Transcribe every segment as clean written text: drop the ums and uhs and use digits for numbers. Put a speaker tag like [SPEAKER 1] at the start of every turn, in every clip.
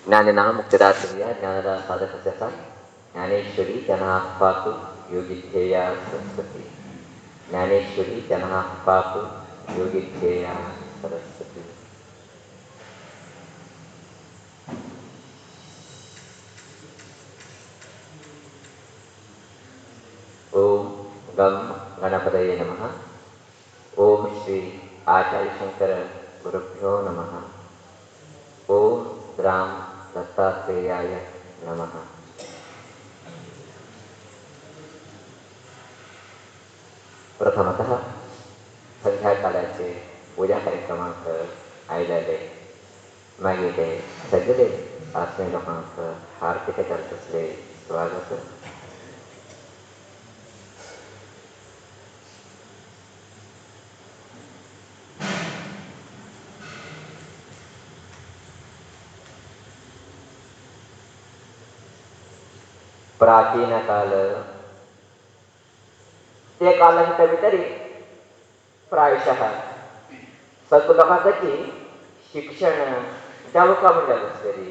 [SPEAKER 1] ज्ञानिना मुक्तिदात्रिया ज्ञानदा साधकस्य ज्ञानेश्वरी जनः पातु योगिध्येया सरस्वती। ज्ञानेश्वरी जनः पातु योगिध्येया सरस्वती। ओम गम गणपतये नमः। ओम श्री आचार्य शंकर गुरुभ्यो नमः। ओम राम दत्तात्रेयाय नमः। प्रथमतः संध्याकाळचे पूजा कार्यक्रमांक आयलेले मागीर ते सगळे आत्मीय लोकांक हार्दिक करतले स्वागत। प्राचीन काल ते कालाच्या भितरी प्रायशः सगळ्या लोकांची शिक्षण जावका म्हणजे तरी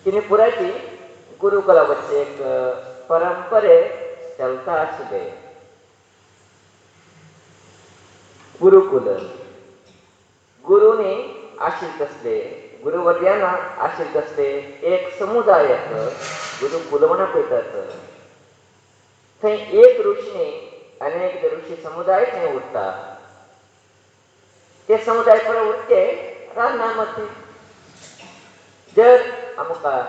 [SPEAKER 1] तिने पुराची गुरुकुला वच्चे एक परंपरे चलता आशिल्ले। गुरुकुल गुरुने आशिल तसले गुरुवर्यांना आशिल तसले एक समुदायाक गुरुकुल म्हणून पळयतात। थंय एक ऋषीने अनेक ऋषी समुदाय थंय उरता। ते समुदाय परत उरते रानामध्ये। जर आमकां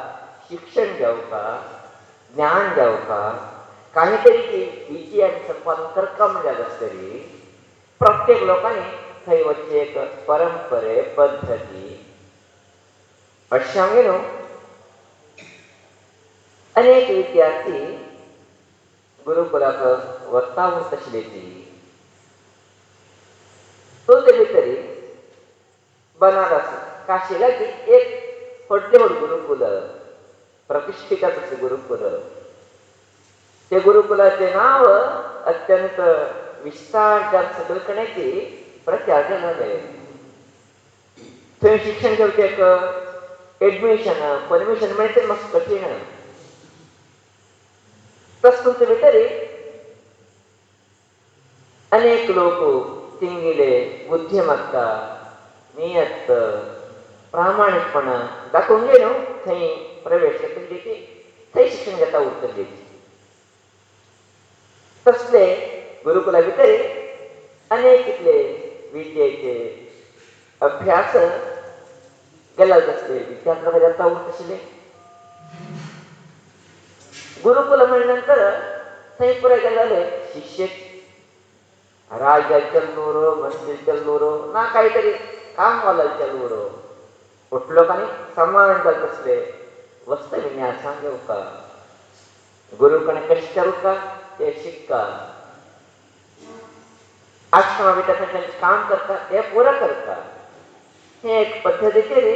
[SPEAKER 1] शिक्षण जावका ज्ञान जावका काही तरी विधी आनी संपादन करता म्हणजे तरी प्रत्येक लोकांनी थंय वच्चे एक परंपरे पद्धती अशें न्हू। अनेक विद्यार्थी गुरुकुलाक वता आशिल्ली ती ते भितरी बनारस काशीलाची एक व्हडले व्हड गुरुकुल प्रतिष्ठित अशें गुरुकुल। ते गुरुकुलाचें नांव अत्यंत विस्तार जावन सगळे कडेची प्रचार जाले। थंय शिक्षण घेवचें एडमिशन परमिशन मेळचें मातशें कठीण। तस तुमचे भितरी अनेक लोक तिंगिले बुद्धिमत्ता नियत प्रामाणिकपणा दाखोवन न्हू थंय प्रवेश घेतली की थंय शिक्षण घेता उरतली। तसले गुरुकुला भितर अनेक कितले विद्येचे अभ्यास केला तसले विद्यार्थ्यांना जाता उरत आशिल्ले। गुरुकुल म्हणल्या नंतर थंय पुराय जाले शिष्य राजा चलूरो मंत्री चलूरो ना काहीतरी काम वाला चलूरो उठ लोकांनी समान जात असले वस्त विन्यासांग घेवका गुरुकडे कशें चलता ते शिकता। आश्रमा भितर तांचे काम करता ते पुरा करता। हे एक पद्धतीचेर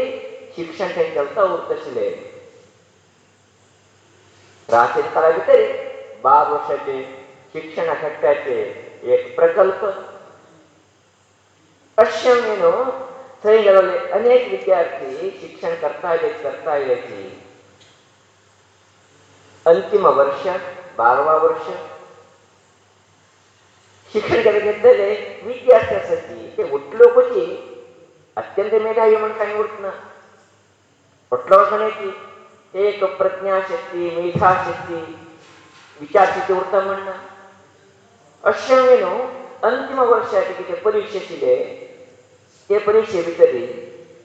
[SPEAKER 1] शिक्षण थंय चलता उरत आशिल्ले। प्राचीन काळा भितर 12 वर्षाचे शिक्षण खट्ट्याचे एक प्रकल्प अशें म्हणून थंय गेलेले अनेक विद्यार्थी शिक्षण करता आयले की अंतिम वर्ष 12वा वर्ष शिक्षण घेतलेले विद्यार्थी आसत ते उठलोकची अत्यंत मेधावी म्हणून काही उरतना उठलोकांची एक प्रज्ञाशक्ती मेधाशक्ती विचारशक्ती उरता म्हणना। अशें म्हणून अंतिम वर्षाचे कितें परीक्षा आशिल्ले ते परीक्षे भितर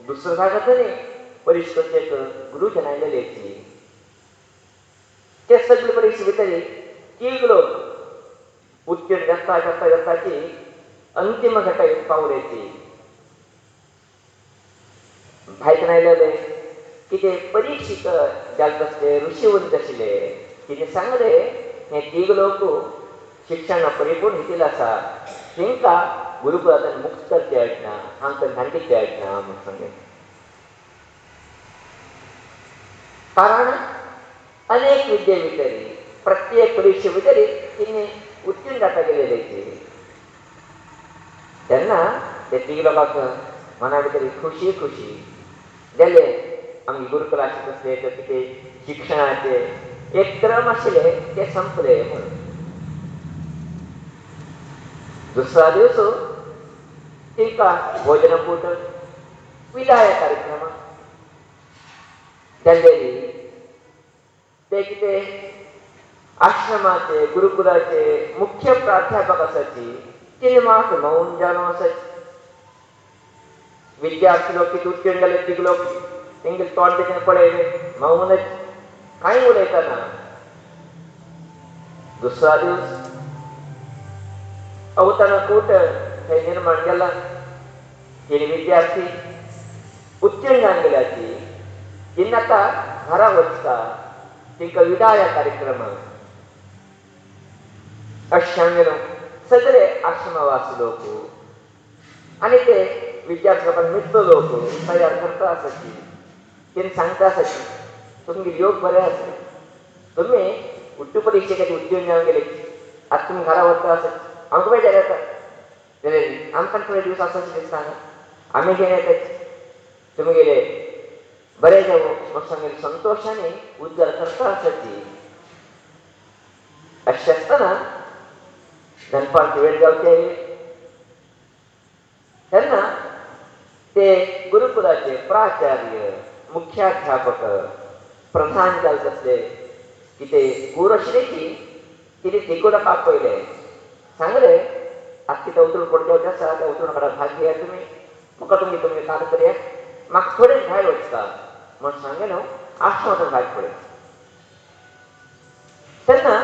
[SPEAKER 1] दुसरो भाग जातले परीक्षेक गुरुजन आयलेले ते सगळे परीक्षे भितर तीग लोक उत्तीर्ण जाता जाता जाताची अंतिम घटा पावल्याची भायच्यान आयलेले कितें परीक्षीत जाले तसले ऋषीवंत आशिल्ले तिणें सांगले हे तीग लोक शिक्षण परिपूर्ण घेतिल्लें आसा तांकां गुरुकुलांतल्यान मुक्त करचें आयटना हांकां धाडचें आयटना म्हूण सांगलें। कारण अनेक विद्ये भितर प्रत्येक परीक्षे भितर तिणें उत्तीर्ण जाता गेलेले तेन्ना ते तीग लोकांक मना भितर खुशी जाले आम्ही गुरुकुलाचे कसले तर तिथे शिक्षणाचे एक क्रम आशिल्ले ते संपले म्हणून. दुसरा दिवस तिका भोजनकूट विदाय कार्यक्रम जाल्लेली ते कितें आश्रमाचे गुरुकुलाचे मुख्य प्राध्यापक आसाची तिने म्हाका मौन जावन आसाची. विद्यार्थी लोक किती उत्तीर्ण जाले ती लोक तेंगे तोंड तेजें पळयले मौनच कांय उलयतना. दुसरा दिवस अवतरणकूट हे निर्माण केला. तिने विद्यार्थी उत्तीर्ण जावन गेल्याची जेन्ना आतां घरा वचता तिका विदाय कार्यक्रम अश्यांगेलो सगळे आश्रमवासी लोक आनी ते विद्यार्थी लोकांना मित्र लोक तयार करता आसाची. तेणी सांगता आसाची तुमगे योग बरे आसा, तुमी उच्च परीक्षेक उत्तीर्ण जावन गेले आतां तुमी घरा वता आसाची. आमकां बेजार येता जाल्यार आमकां थोडे दीस आसाचे सांगा आमी घेवन येताची. तुमी गेले बरें जावं म्हाका सांगले संतोशाने उद्गार करता आसाची. अशें आसतना दनपारची वेळ जावची आयली तेन्ना ते गुरुकुलाचे प्राचार्य मुख्याध्यापक प्रधान जाले तसले कितें गूर आशिल्ले की तिने तिकोडक आपयले. सांगले आतां कितें उतरून पडचें आसा त्या उतरून कडेन भाग घेया तुमी म्हाका तुमी काम करया म्हाका थोडे भायर वचता म्हण सांगले न्हू आश्रमांतून भायर पडय. तेन्ना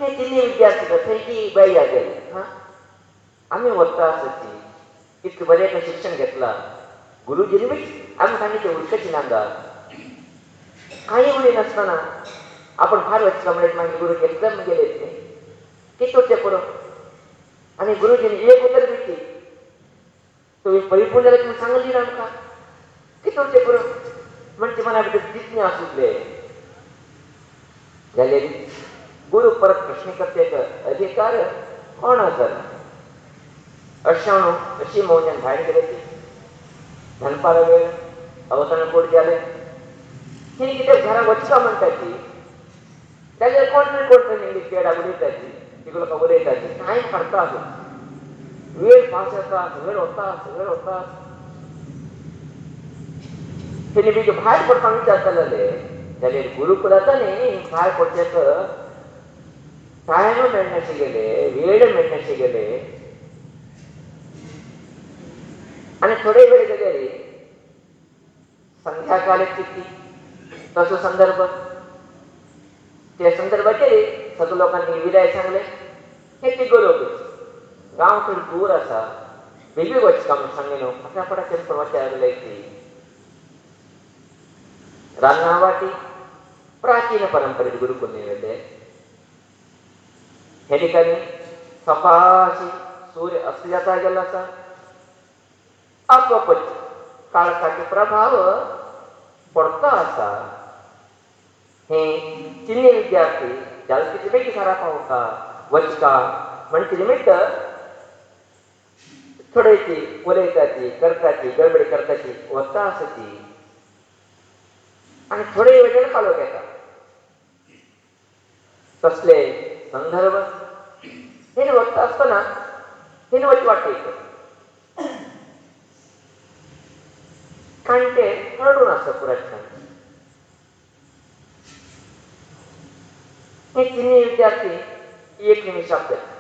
[SPEAKER 1] हे तिनी विद्यार्थी थंय बेजार गेले. आमी वता आसाची इतकें बरें शिक्षण घेतलां गुरुजीनी बी आमी सांगितलें उडकची नांगा कांय उलय नासतना आपण भायर वचता म्हणल्यार मागीर गुरू एकदम गेले कितें उरचें पडोवं आनी गुरुजीनी एक उतर दिली तुमी परिपूर्ण जालें तुमी सांगली ना आमकां कितें उरचें पडोवं म्हणजे मना भितर जितलें आसुतले जाल्यार गुरू परत प्रश्न करचेचो अधिकार कोण आसा. अशें म्हणून अशी मौन्यान भायर गेले ती. दनपार वेळ अवतरणकूट जालें तिणी कितें घरा वचता म्हणटा ती जाल्यार कोण तरी कोण तरी चेडा उलयताची तिका लोकां उलयताची टायम काडटा वेळ पास जाता वेळ वता तिणी बी भायर पडपाक विचार केलेले जाल्यार गुरुकुलांत न्ही भायर पडचेक टायम मेळनाशे गेले वेळ मेळनाशे गेले. आनी थोडे वेळ जाल्यार संध्याकाळची तसो संदर्भ त्या संदर्भाचेर सगळ्या लोकांनी विदाय सांगले. हे तिगो लोक गांव थोडी दूर आसा बेगी वचता म्हूण सांगले न्हू फटाफटाचेर प्रवासार लागले की रान्ना वाटी प्राचीन परंपरेत गुरुकुल नेले. हे ठिकाणी सकाळची सूर्य अस्त जाता गेला आसा. आपोआपच काळखाचे प्रभाव पडता आसा. हे तिन्ही विद्यार्थी जालतीचे बेगी घरा पावता वचता म्हणजे निमित्त थोडेची उलयताची करताची गडबडी करताची वता आसाची आनी थोडे वेळेन कालो घेता. तसले संदर्भ हें वता आसतना हें वच वाटयता काणटे रडून आसा पुरायपणान. हे तिन्ही विद्यार्थी एक निमिशाक जाता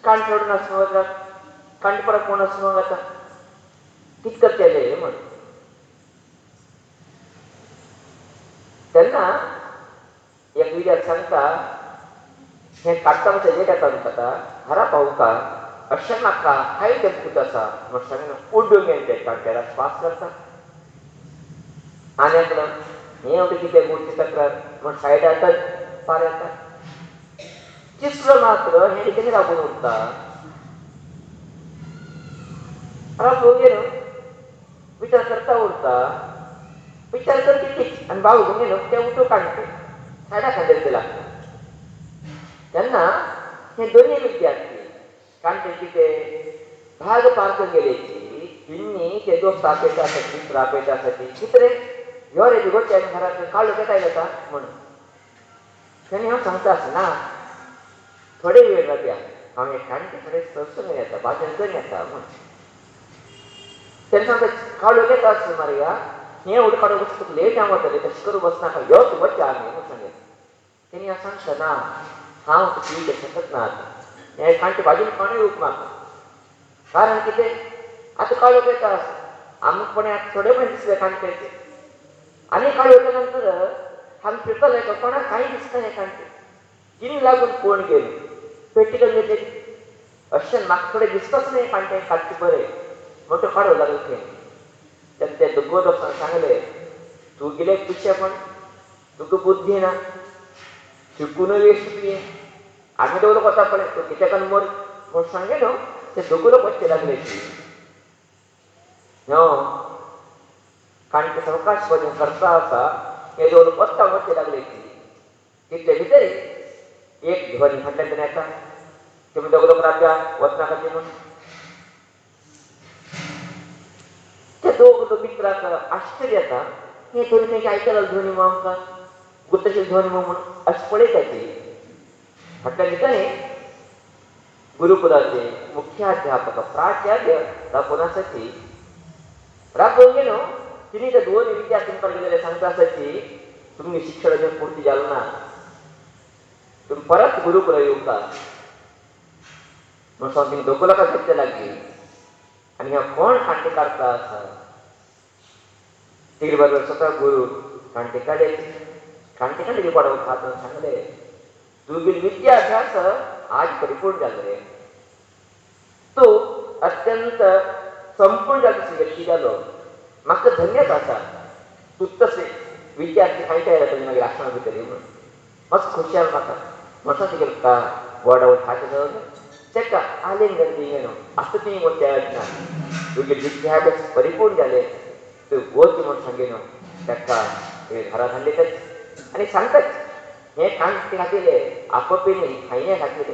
[SPEAKER 1] कांट रडून आसनो वता कांट परत कोण आसनो वता कितें करचेलें म्हण. तेन्ना एक विद्यार्थी सांगता हें काडटा म्हणटा लेट येता म्हणटा घरा पावता अशें नाका कांय तेंपूत आसा म्हण सांगून उड्डून घेवन ते कांटेराक पास करता. आनी एकलो हें अवटी कितें गोडची तक्रार म्हण सायडांतच पार येता. तिसरो मात्र हें कितें राबून उरता राबून गेलो विचार करता उरता विचार करता कितें आनी भाव घेवन गेलो ते उठो काडटे सायडा खांदेर ते लागता. तेन्ना हे दोनूय विद्यार्थी काणटे कितें भाग पार करून गेले की तिन्नी ते दोस्त आपयता आसात मित्र आपयता आसात कितें रे ह्यो रे बिगोडच्या घरात काळो येता येता म्हणून त्यांनी हांव सांगता आसतना थोडे वेळ लागया हांव एक काणटे थोडे सरसून येता भाजन करून येता म्हणून तेन्ना सांगता काळो येता आसता मारया हें उडो काडून वचूंक लेट हांव वतलें तशें करून वचनाका योच वच्चा आमी म्हणून सांगलें तेणी हांव सांगता ना हांव तुजी शकत ना आतां हें काणटे भाजून कोणूय येवंक म्हाका कारण कितें आतां काळो येता आमकापण्याक थोडे पण दिसले काणट्याचे आनी काळो येता नंतर आमी फिरतले कोणाक कांय दिसना हें काणटे कितें लागून कोण गेली पेटिकल घेतले अशें म्हाका थोडें दिसताच न्ही काणटे काडचे बरें म्हण तो काडूं लागलो थंय तेन्ना ते दोगोय लोकांक सांगलें तूं गेले पिशेपण तुका बुद्धी ना शिकूनय वेस्ट तुवें आमी दोग लोक वता पळय तूं कितें करून मर म्हूण सांगे न्हू ते दोगूय लोक वचचे लागले काणटे सावकाश भजन करता आसा हे दोग लोक वचता वचचे लागले तितले भितर एक ध्वनी फाटल्यान तेणे येता तुमी दोग लोक रावया वचनाका ती म्हूण ते दोग मित्राक आश्चर्य येता हे ध्वनी तेंचे आयकला ध्वनी मो आमकां गुत्तशी ध्वनी मो म्हूण अशें पळयता ती फाटल्यान दितांनी गुरुकुलाचे मुख्याध्यापक प्राचार्य राबून आसा ती राबून गेलो तिणी ते दोन विद्यार्थ्यांकडे गेलेले सांगता आसा की तुमगे शिक्षण अजून पूर्ती जालें ना तुमी परत गुरुकुला येवका म्हूण सांगून तिणी दोगूय लोकांक घेतचे लागली आनी ह्यो कोण काणटे काडटा आसा तिगे बरोबर स्वता गुरू काणटे काडले पडोवंक हातून सांगले तुगेलो विद्याभ्यास आज परिपूर्ण जालो रे तूं अत्यंत संपूर्ण जालो तसो व्यक्ती जालो म्हाका धन्यता आसा तूं तशें विद्यार्थी खायच्या येयला तुमी मागीर आसना भितर म्हणून मातसो खुशाल म्हाका मातसो तिगे बोडावून हात दवरलो तेका आलिंगन दिलें न्हू आतां ती वचचे ना तुगे विद्याभ्यास परिपूर्ण जाले तूं वच म्हूण सांगे न्हू तेका घरांत हाडले आनी सांगताच हें काणटे घातिले आपोपेनी खायने घातलेले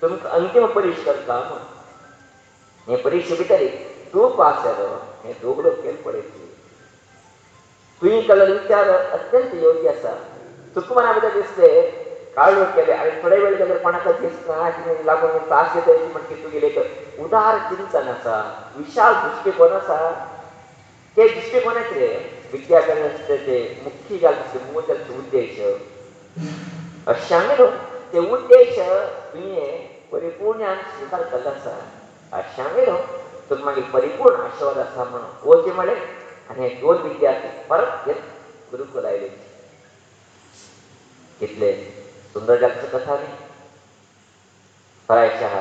[SPEAKER 1] तुमकां अंतीम परीक्षा करता म्हूण हे परीक्षे भितर तूं पास जालो हें दोग लोक केलें पळयची तुवें केल्लो विचार अत्यंत योग्य आसा तुका मना भितर दिसले काळोख केले आनी थोडे वेळ जाल्यार कोणाक दिसना कितें लागून त्रास घेता म्हणटा तुगेलें एक उदार चिंतन आसा विशाल दृश्टीकोन आसा ते दृश्टीकोनाचे रे विद्याभ्यासाचे मुख्य जाल्ले मूळ जाल्ले उद्देश अशें सांगे न्हू ते उद्देश तुवें परिपूर्णान स्विकार केल्लो आसा अशें सांगे न्हू तुका मागीर परिपूर्ण आशिर्वाद आसा म्हणून वचचें म्हळें आनी हे दोन विद्यार्थी परत घेत गुरुकुल आयले कितले सुंदर जाल्ली कथा न्ही प्रायशः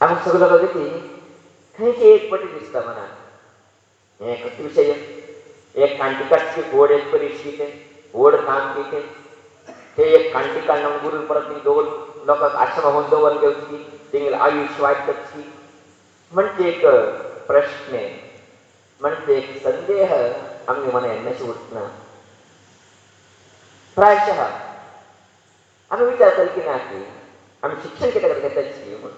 [SPEAKER 1] आमकां सगळो लोक ती खंयची एक पटी दिसता मनाक हें कसलो विशय एक काणटी काडची व्हड एक परीक्षा कितें व्हड काम कितें ते एक काणटी काडना गुरू परत ती दोन लोकांक आश्रमांत दवरून घेवची तेंगेलें आयुश्य वायट करची म्हणजे एक प्रश्न म्हणजे एक संदेह आमगे मना येन्नाशें उरना प्रायशः आमी विचार केलो की ना की आमी शिक्षण कितें घेताची म्हूण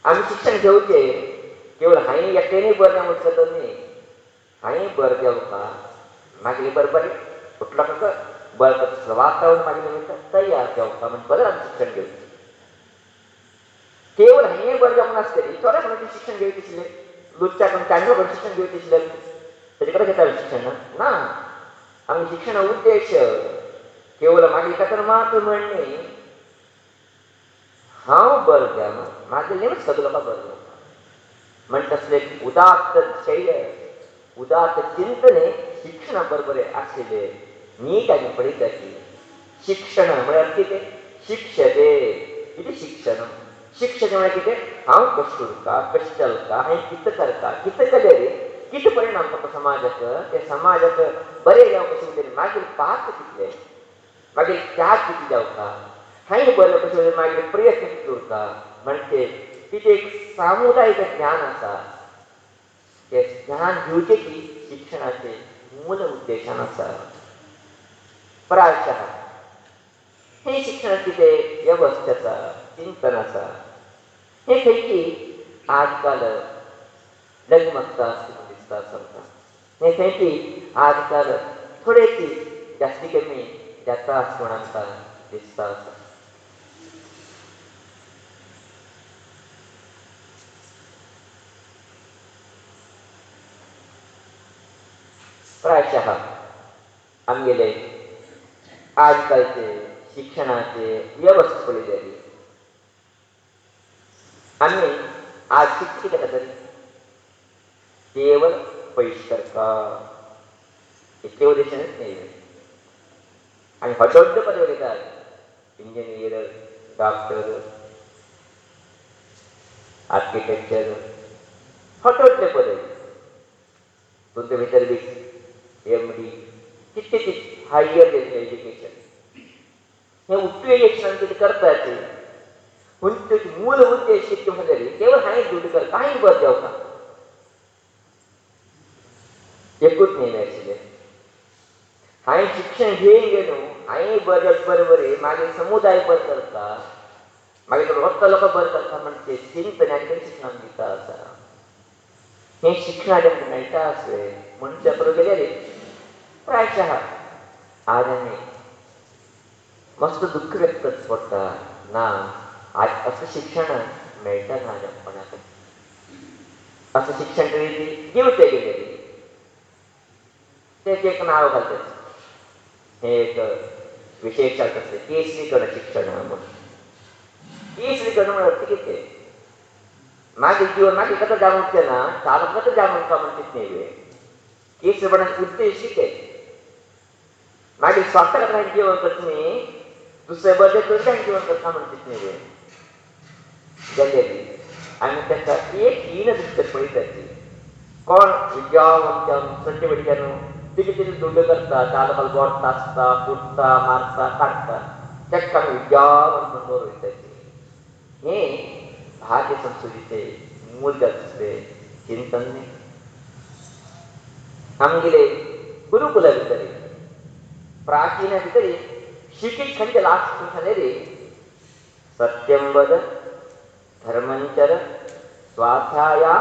[SPEAKER 1] आमी शिक्षण घेवचें केवळ हांवें एकट्यानय बरें वचलो न्ही हांवें बरें घेवपाक मागीर बरें फुटलो म्हाका बरें वातावरण मागीर तयार घेवपाक म्हणजे बरें आमी शिक्षण घेवचें केवळ हांवें बरें घेवंक नासतली थोडे कोणाचें शिक्षण घेवचें आशिल्लें लुच्च्या कोण चांडो कोण शिक्षण घेवचें आशिल्लें तेजे कडेन घेतालें शिक्षण ना आमी शिक्षण उद्देश केवळ मागीर खातीर मात्र म्हणणी हांव बरें घ्या म्हाजे लिमिट्स सगळे लोकांक बरें घेवपाक म्हणजे तसलें उदात्त शैय उदात्त चिंतने शिक्षणा बरोबर आशिल्ले नीट आमी पळयता की शिक्षण म्हळ्यार कितें शिक्षते कितें शिक्षण शिक्षण म्हळ्यार कितें हांव कशें उरता कशें चलता हांवें कितें करता कितें केलें रे कितें परिणाम पडटा समाजाक त्या समाजाक बरें जावं कशें उरलें मागीर पात कितलें मागीर त्याग कितें जावता हांवें बरें कशें उरलें मागीर प्रयत्न कितें उरता म्हणजे तिचें एक सामुदायिक ज्ञान आसा तें ज्ञान घेवचें की शिक्षणाचें मूल उद्देशान आसा प्रायशः हें शिक्षणांत कितें व्यवस्था आसा चिंतन आसा हे खंयची आजकाल लग्मकता आसता दिसता सांगता सांगता हे थंयची आजकाल थोडेशी जास्ती कमी जाता अशें म्हण आमकां दिसता आसा. प्रायशः आमगेले आजकालचे शिक्षणाचे व्यवस्था पळयली आम्ही आज शिक्षित तरी केवळ पैसे करता इतके उद्देशच नाही. आणि हटोड्ड पदवी घेतात इंजिनियर डॉक्टर आर्किटेक्चर हटोडले पदवी तुमच्या भितर बी MD कितके हायर एज्युकेशन हे उपयोगी किती करतात मूल उद्देश शिक्षण म्हणजे केवळ हाय ड्युटी कर काही बर जाऊ का एकूच नाही आशिल्ले हाय शिक्षण घेवन गेलो हाय बरोबर मागीर समुदाय बर करता मागीर रोजचा लोक बर करता म्हणजे चिंतनाचे शिक्षण दिता आसा. हे शिक्षणाचे मेळटा आसले म्हणून बरोबर गेले प्रायशः आज आमी मस्त दुःख व्यक्त पडटा ना आज असं शिक्षण मेळटा ना कोणाक असं शिक्षण दिवचे गेलेली तेच एक नाव घालतात हे एक विशेष असते केसरीकरण शिक्षण म्हणून. केसरीकरण म्हणत किती माझे जीवन माझे कसं जाणून ना चालक कसं जाणून का म्हणतात नाही केसरीपणाचे उद्देश शिके माझे स्वार्थ काही जीवन करत मी दुसऱ्या बदल काही जीवन करता म्हणतात नाही गेलेली आणि त्याचा एक हीन दृष्ट पळयताची कोण विद्यावंत संजय तिथे तिथे दुड्ड करता चालकाल गोडता आसता फुटता मारता काडटा तेका विद्यावंत म्हणून बरोवयताची. हे भारतीय संस्कृतीचे मूल्य असते चिंतन नाही. आमगेले गुरुकुला भितर प्राचीन भितर शिक्षित खंड लास्ट सांगलेली सत्यं वद धर्मंचर स्वाध्याया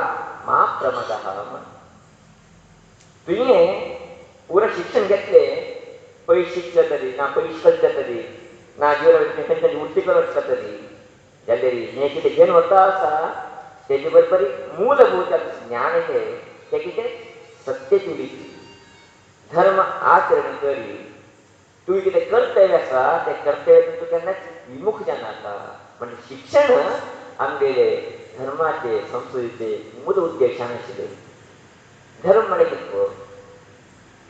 [SPEAKER 1] मा प्रमदः म्हण. तुवें पुरं शिक्षण घेतले पयस शिकले तरी ना पयस कळटा तरी ना जीवन उलटी करत तरी जाल्यार हें कितें घेवन वता आसा तेजे बरोबर मूलभूत ज्ञान तें कितें सत्य तुलीची धर्म आचरण करी तुवें कितें कर्तव्य आसा तें कर्तव्य तूं केन्नाच विमुख जानाका. म्हणजे शिक्षण आमगेले धर्माचे संस्कृतीचे मूल उद्देशान आशिल्ले. धर्म म्हणजे कितको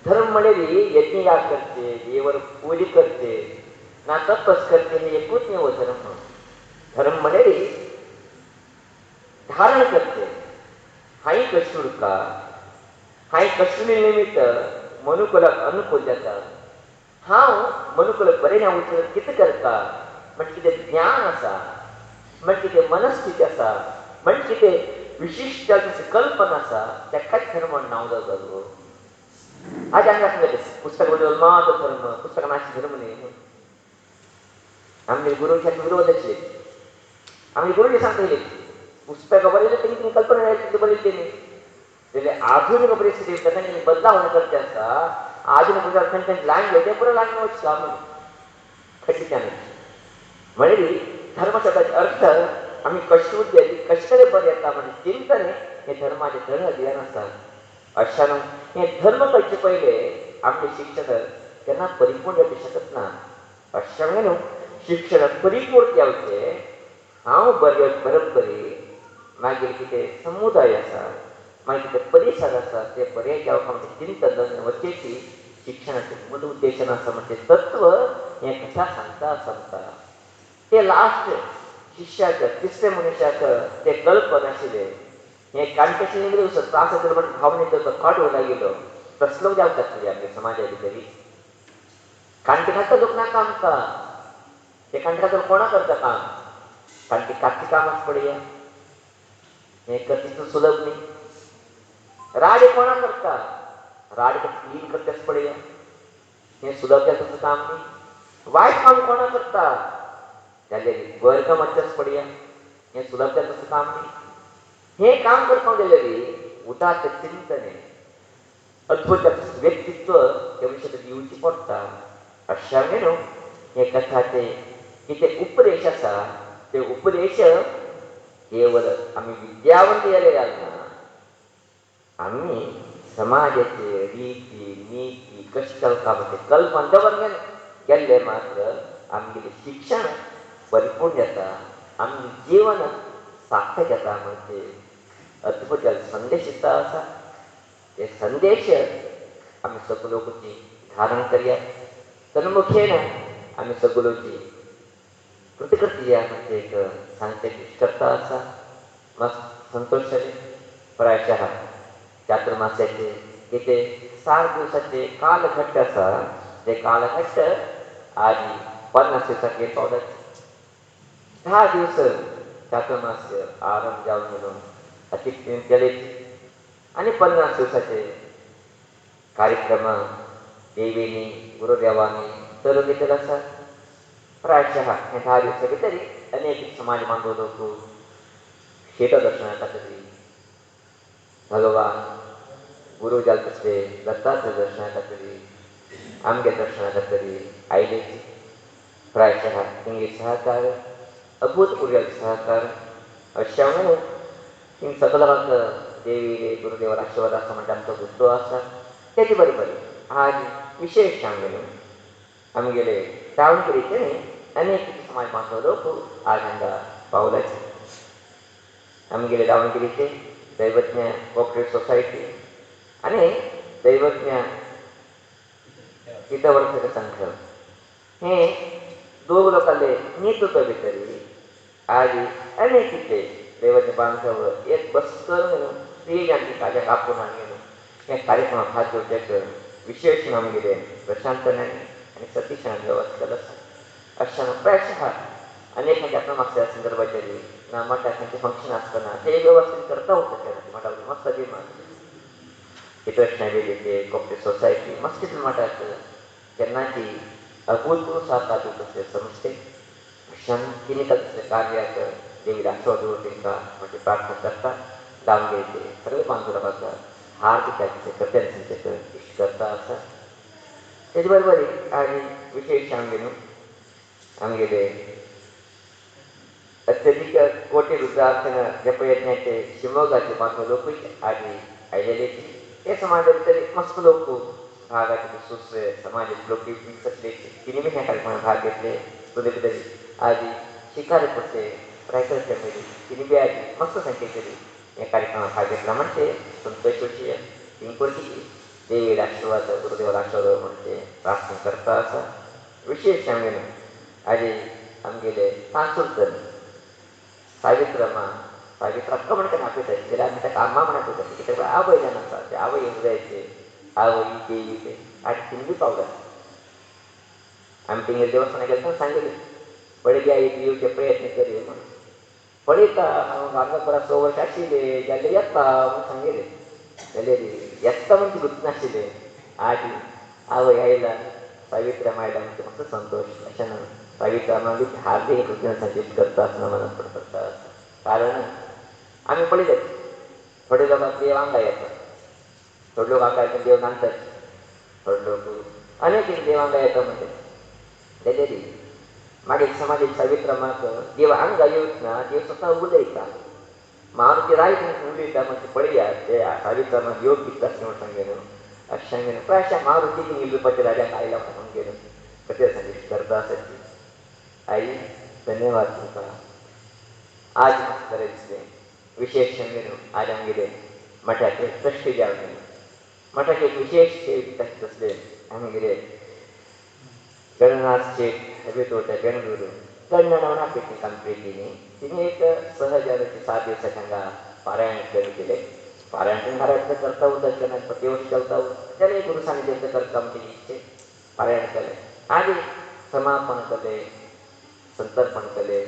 [SPEAKER 1] धर्म म्हणजे यज्ञयाग करचे देवर पूजा करचे ना तपस करचे हे एकूच नाही हो धर्म. धर्म म्हणजे धारण करचे हाई कष्टुडका हाई कष्टुली निमित्त मनुकुलाक अनुकूल जाता. हांव मनुकुलाक बरें ना उचल कितें करता म्हणजे कितें ज्ञान आसा म्हणजे कितें मनस्थिती आसा म्हणजे कितें विशिश्ट कल्पना आसा तेकाच धर्म म्हण नांव जाता. आज आमी सांगले पुस्तक मात धर्म पुस्तक नाशी धर्म न्ही आमगे गुरूच्या विरोध आसले. आमगे गुरुजी सांगले पुस्तकां बरयले तेंची कल्पना बरयले न्ही जाल्यार आधुनीक परिस्थिती तांणी बदलाव करचे आसा. आधुनीक पुस्तक खंय लँग्वेज तें पुरो लँग्वेज वचता म्हणून खंयच्यान म्हणजे धर्म शब्दाचो अर्थ आमी कश्ट उद्देश कशे तरेन बरें येता म्हणजे चिंतन हे धर्माचे धर्म ध्यान आसा. अशा हे धर्म करचे पहिले आमचे शिक्षण केन्ना परिपूर्ण जावंक शकत ना. अशा न्हू शिक्षण परिपूर्ण जावचे हांव बरोबरी मागीर कितें समुदाय आसा मागीर कितें परिसर आसा ते बरें जावपाक म्हणजे चिंतन वचेची शिक्षणाचें मूल उद्देशन आसा म्हणजे तत्व हें कथा सांगता सांगता ते लास्ट शिष्याक तिसरे मनशाक ते कळप नाशिल्ले. हें काणकेचे निगडी त्रास जाता म्हणून भावनेचो तो खट उरला गेलो तसलो जावपाक आसतले आमच्या समाजा भितर. काणके खातो लोक नाका आमकां ते काणके खातो कोणा करता काम काणके कातची काम आसा पळया हें करचें सुलभ न्ही. राड कोणा करता राड क्लीन करचें आसा पळया हें सुलभ जाता काम न्ही. वायट काम कोणा करता जाल्यार बरें काम आसचें आसा पळया हें सुलभ जाता काम न्ही. हें काम करपाक गेल्यार उदात्त चिंतने अद्भुत व्यक्तित्व त्या विषयात येवची पडटा अशा न्हू हे कथाचे कितें उपदेश आसा ते उपदेश केवळ आम्ही विद्यावंत जाले घालना आम्ही समाजाचे रीती नीती कशी चलता म्हणजे कल्पना दवरले गेल्ले मात्र आमगे शिक्षण परिपूर्ण जाता आमगे जीवन सार्थक जाता म्हणजे अद्भुत संदेश दिता आसा ते संदेश आम्ही सगळोची धारण करया तन्मुखेन आम्ही सगळोची कृतकृत्या म्हणजे एक सांगते करता आसा मस्त संतोष जाले प्रायशः चातुर्मास्याचे किती 7 दिवसाचे कालघट्ट आसा ते कालघट्ट आधी 50 दिवसाचे पावलाचे 10 दिवस चातुर्मास्य आरंभ जावन म्हणून अतिथी केले आणि 50 दिवसाचे कार्यक्रम देवीनी गुरुदेवानी तर भितर आसा प्रायशः हे 10 दिवसा भितर अनेक समाज बांधव लोक क्षेत्रदर्शना खातीर भगवान गुरु जाल तसले दत्तात्रय दर्शना खातीर आमगे दर्शना खातीर आयले प्रायशः तेंगे सहकार अभूतपूर्व सहकार अशा म्हणून तीं सगळ्यांक देवी गुरुदेवार आशिर्वाद आसा म्हणजे आमचो गुस्तो आसा तेजे बरोबर आज विशेष सांगले आमगेले दावणगिरीचे अनेक समाज बांधव लोक आज हांगा पावलाचे आमगेले दावणगिरीचे दैवज्ञ कोऑपरेटिव्ह सोसायटी आणि दैवज्ञ हितवर्धक संघ हे दोन लोकांले नेतृत्व भितरी आज अनेक कितले दैवज्ञ बांधव एक बस करून स्टेज आनी कार्याक आपूण आनी हे कार्यक्रमाक हात जोडच्याक विशेष आमगेले प्रशांत नानी आणि सतीश हांणी व्यवस्था केला आसा अशा प्रायशः अनेक आपल्या मागच्या संदर्भाचेर ना मठात त्यांचे फंक्शन असताना ते व्यवस्थित करता होतं मठात मस्त जे कृष्णावेलीचे कोऑपरेटिव्ह सोसायटी मस्तीत मठात केन्नाची अभूतपूर्व साथ दिवप असले समजते शांतीने कार्याक देवी राष्ट्रवादी तांकां म्हणजे प्रार्थना करता दावणगेरेचे सगळे बांधव लोकांका हार्दिक कृतज्ञतेचे इश्ट करता आसा तेजे बरोबर आनी विशेष आमगेले अत्यधिक कोटी रुद्रार्चना जपयज्ञाचे शिवमोगाचे बांधव लोकूय आदी आयलेले हे समाजा भितर मस्त लोक भागाचे सुसरे समाजाचे लोक मिक्स असले तिने बी ह्या कार्यक्रमात भाग घेतले तुझे भितर आदी शिकारी पुरते रायकर फॅमिली तिने बी आदी मस्त संख्येचे या कार्यक्रमात भाग घेतला म्हणजे संतोष जोशी तिंकोची देवी आशीर्वाद गुरुदेव आशीर्वाद म्हणते प्रार्थना करता आसा विशेष सांगेन आजी आमगेले सांस्कृत सावित्रमा सावित्र अक्क म्हणून आपयता जाल्यार आमी ताका अम्मा म्हणून आपयता कित्याक आवय जाण आसा ते आवय येवंक जायचे आवय देवी आनी तिने बी पावला आमी तेंगे देवस्थानाक गेले सांगले पळय एक येवचे प्रयत्न करी म्हणून पळयता हांव हांगा परत 6 वर्सां आशिल्ले जाल्यार येता म्हणून सांगले जाल्यार येता म्हणून ती गुर्त नाशिल्ले आजी आवय आयला सावित्रमा आयला म्हणजे मस्त संतोष अशें ना सावित्रमा बी हार्दिक कृतज्ञता करता आसतना मनात पडटा कारण आमी पळयतात थोडे लोकांक देव हांगा येता थोडे लोक हाका देव नांदतात थोडे लोक अनेक देव हांगा येता म्हणजे जाल्यार मागीर समाजीक सावित्रमाक देव हांगा येवच ना देव स्वता उलयता मारुती रायत उलयता म्हणजे पळया ते सावित्रमाक योग दिता म्हणून सांगलें अशें सांगलें प्रायशः मारुतीक निलुपाच्या राजाक आयला म्हणून गेलो कशें सांगितलें करता आसत आई धन्यवाद तुमकां आज मस्त बरें दिसलें विशेष सांगलें आज आमगेले मठाचे ट्रस्टी जावन मठाचे एक विशेष सेव दिता तसले आमगेले गणनाथ शेठ हेबेतोटे बेंगळूरू कन्नड म्हणून आपली कंप्लीटली तिने एक सहज 7 दिवसांक हांगा पारायण केले पारायण घरांतलें करता उदक केन्ना प्रति वर्ष चलता जाल्यार गुरू सानिध्याचें करता म्हणजे इच्छे पारायण केलें आनी समापन केलें संतर्पण केलें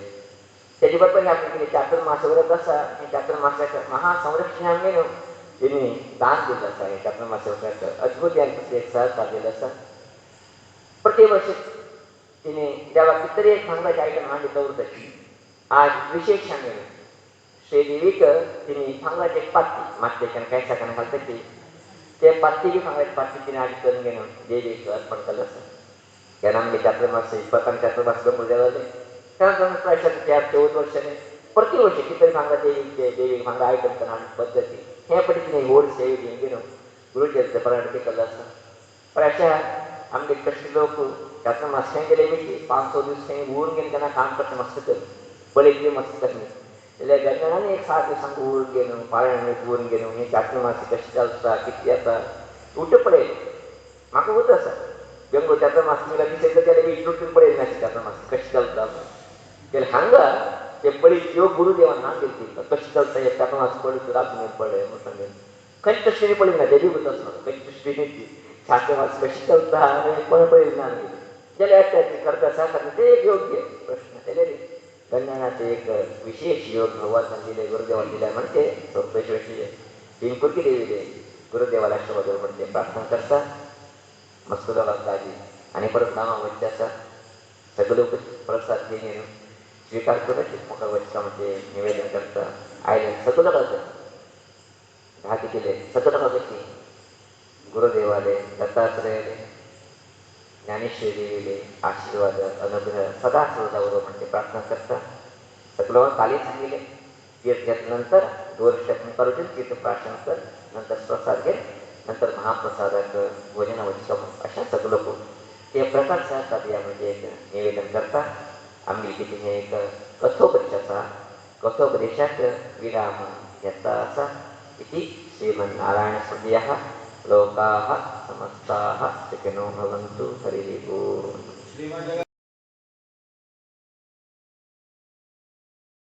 [SPEAKER 1] तेजे बरोबर आपले चातुर्मास व्रत आसा हे चातुर्मासाच्या महासंरक्षण आमी न्हू तेणी दान दिल्लें आसा हे चातुर्मास व्रताक अद्भुत एक सहकार दिल्लो आसा प्रति वर्ष तिने देवाक कितें तरी एक सांगपाचें आयकन मागीर दवरता आज विशेष सांगलें श्रीदेवीक तिने सांगायचे एक पाती मातयेच्यान केंसाच्यान घालता ती ते पाती बी सांगायचे पाती तिने आधी करून घेऊन देवीक अर्पण केलं असं केन्ना आमगे चातुर्मास 20 चातुर्मास गंमत जाले त्यानंतर प्रायश्चित्त 14 वर्षांनी प्रतिवर्षी किती सांगा देवीक सांगा आयटम करना पद्धती हे पद्धतीने व्हड सेवे घेऊन गुरुचरित्र पारायण केलं असं पण अशा आमगे कष्ट लोक चातुर्मास खंय गेले मी 500 दीस खंय उरून घेऊन त्यांना काम करता मस्त कर बळी बी मस्त करणे जाल्यार गंगाने एक 7 दिवसांक उरून घेवन पारायण उरून घेवन हे चातुर्मास कशी चलता किती आता उठ पडेल म्हाका उत आसा गंगो चातुर्मास तुमकां दिसयता जाल्यार मी लुटून पडेल नाशिक चातुर्मास कशी चलता जाल्यार हांगा ते बळी ह्यो गुरुदेवान ना दिली कशी चलता हे चातुर्मास पळय तूं राखून पळय म्हणून सांगेन खंयच दृश्टीने पळय ना देवी वच ना खंयच दृश्टीने चातुर्मास कशी चलता आनी कोण पळय ना जाल्यार एकट्याची करता आसा ते एक योग्य प्रश्न जाल्यार गंगानाचे एक विशेष योग भगवान दिले गुरुदेवान दिले म्हणजे सोपेश्वरची तीन कुर्की देवी गुरुदेवाला शोधून म्हणते प्रार्थना करता मस्त लोकांचा आधी आणि परत नामा वच्चे आसा सगळे लोक प्रसाद घेऊन स्वीकार करत मोठा वचका म्हणजे निवेदन करता आयले सगळे लोकांचं धाकी केले सगळे लोकांचे की गुरुदेवाले दत्तात्रेयले ज्ञानेश्वरी देवीले आशीर्वाद अनुग्रह सदा सोडावर म्हणजे प्रार्थना करता सगळं काली सांगितले तीर्थ घेतल्यानंतर 2 वर्षातून करू तीर्थ प्रार्थना कर नंतर प्रसाद घे नंतर महाप्रसादाक भोजना वचका अशा सगळं लोक ते प्रकार सहतात यामध्ये एक निवेदन करता आम्ही किती हे एक कथोपदेश आसा कथोपदेशाक विराम घेता आसा इति श्रीमन्नारायण स्मृतयः लोकाः समस्ताः सुखिनो भवन्तु हरिः ओम्.